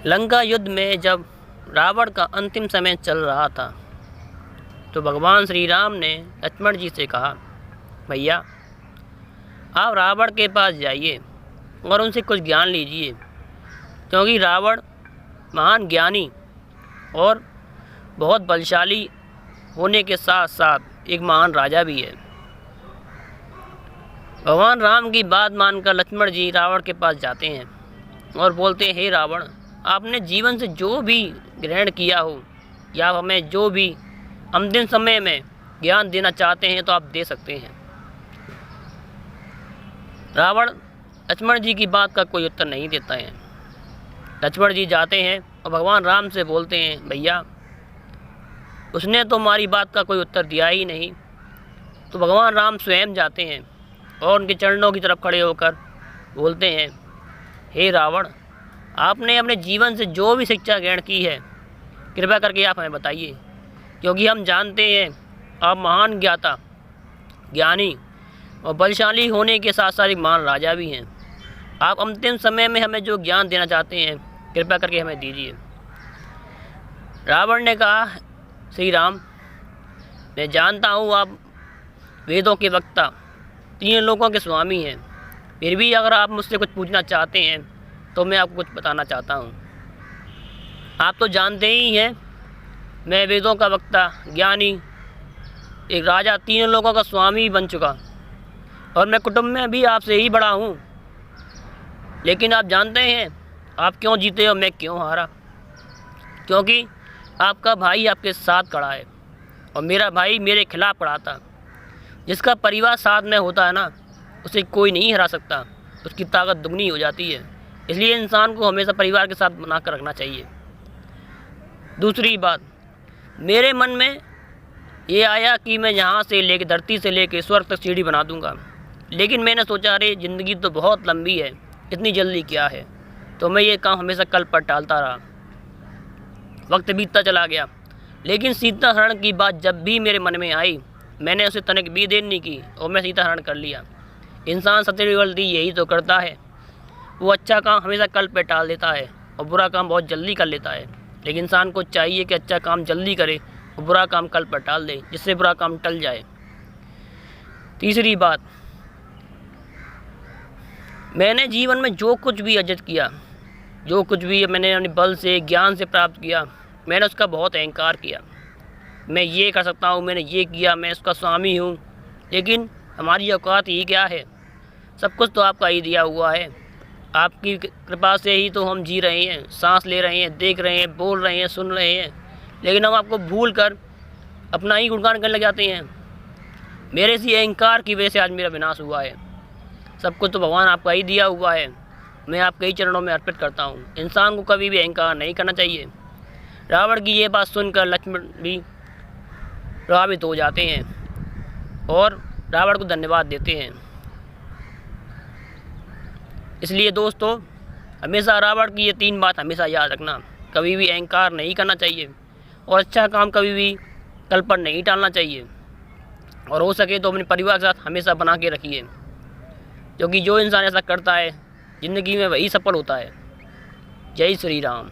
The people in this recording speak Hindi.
लंका युद्ध में जब रावण का अंतिम समय चल रहा था तो भगवान श्री राम ने लक्ष्मण जी से कहा, भैया आप रावण के पास जाइए और उनसे कुछ ज्ञान लीजिए, क्योंकि रावण महान ज्ञानी और बहुत बलशाली होने के साथ साथ एक महान राजा भी है। भगवान राम की बात मानकर लक्ष्मण जी रावण के पास जाते हैं और बोलते हैं, हे रावण, आपने जीवन से जो भी ग्रहण किया हो या हमें जो भी अंतिम समय में ज्ञान देना चाहते हैं तो आप दे सकते हैं। रावण लक्ष्मण जी की बात का कोई उत्तर नहीं देता है। लक्ष्मण जी जाते हैं और भगवान राम से बोलते हैं, भैया उसने तो हमारी बात का कोई उत्तर दिया ही नहीं। तो भगवान राम स्वयं जाते हैं और उनके चरणों की तरफ खड़े होकर बोलते हैं, हे रावण, आपने अपने जीवन से जो भी शिक्षा ग्रहण की है कृपया करके आप हमें बताइए, क्योंकि हम जानते हैं आप महान ज्ञाता, ज्ञानी और बलशाली होने के साथ साथ एक महान राजा भी हैं। आप अंतिम समय में हमें जो ज्ञान देना चाहते हैं कृपया करके हमें दीजिए। रावण ने कहा, श्री राम, मैं जानता हूँ आप वेदों के वक्ता, तीन लोकों के स्वामी हैं, फिर भी अगर आप मुझसे कुछ पूछना चाहते हैं तो मैं आपको कुछ बताना चाहता हूँ। आप तो जानते ही हैं मैं वेदों का वक्ता, ज्ञानी, एक राजा, तीन लोगों का स्वामी बन चुका और मैं कुटुंब में भी आपसे ही बड़ा हूँ। लेकिन आप जानते हैं आप क्यों जीते और मैं क्यों हारा? क्योंकि आपका भाई आपके साथ खड़ा है और मेरा भाई मेरे खिलाफ खड़ा था। जिसका परिवार साथ में होता है ना, उसे कोई नहीं हरा सकता, उसकी ताकत दुगनी हो जाती है। इसलिए इंसान को हमेशा परिवार के साथ बना कर रखना चाहिए। दूसरी बात, मेरे मन में ये आया कि मैं यहाँ से लेकर धरती से लेकर स्वर्ग तक सीढ़ी बना दूँगा, लेकिन मैंने सोचा, अरे ज़िंदगी तो बहुत लंबी है, इतनी जल्दी क्या है? तो मैं ये काम हमेशा कल पर टालता रहा। वक्त बीतता चला गया, लेकिन सीता हरण की बात जब भी मेरे मन में आई मैंने उसे तनिक भी देर नहीं की और मैं सीता हरण कर लिया। इंसान सबसे गलती यही तो करता है, वो अच्छा काम हमेशा कल पे टाल देता है और बुरा काम बहुत जल्दी कर लेता है। लेकिन इंसान को चाहिए कि अच्छा काम जल्दी करे और बुरा काम कल पर टाल दे, जिससे बुरा काम टल जाए। तीसरी बात, मैंने जीवन में जो कुछ भी अर्जित किया, जो कुछ भी मैंने अपने बल से, ज्ञान से प्राप्त किया, मैंने उसका बहुत अहंकार किया। मैं ये कर सकता हूँ, मैंने ये किया, मैं उसका स्वामी हूँ। लेकिन हमारी औकात ही क्या है? सब कुछ तो आपका ही दिया हुआ है। आपकी कृपा से ही तो हम जी रहे हैं, सांस ले रहे हैं, देख रहे हैं, बोल रहे हैं, सुन रहे हैं। लेकिन हम आपको भूल कर अपना ही गुणगान करने लग जाते हैं। मेरे इसी अहंकार की वजह से आज मेरा विनाश हुआ है। सब कुछ तो भगवान आपका ही दिया हुआ है, मैं आपके ही चरणों में अर्पित करता हूँ। इंसान को कभी भी अहंकार नहीं करना चाहिए। रावण की ये बात सुनकर लक्ष्मण भी प्रभावित हो जाते हैं और रावण को धन्यवाद देते हैं। इसलिए दोस्तों, हमेशा रावण की ये तीन बात हमेशा याद रखना, कभी भी अहंकार नहीं करना चाहिए और अच्छा काम कभी भी कल पर नहीं टालना चाहिए। और हो सके तो अपने परिवार के साथ हमेशा बना के रखिए, क्योंकि जो इंसान ऐसा करता है ज़िंदगी में वही सफल होता है। जय श्री राम।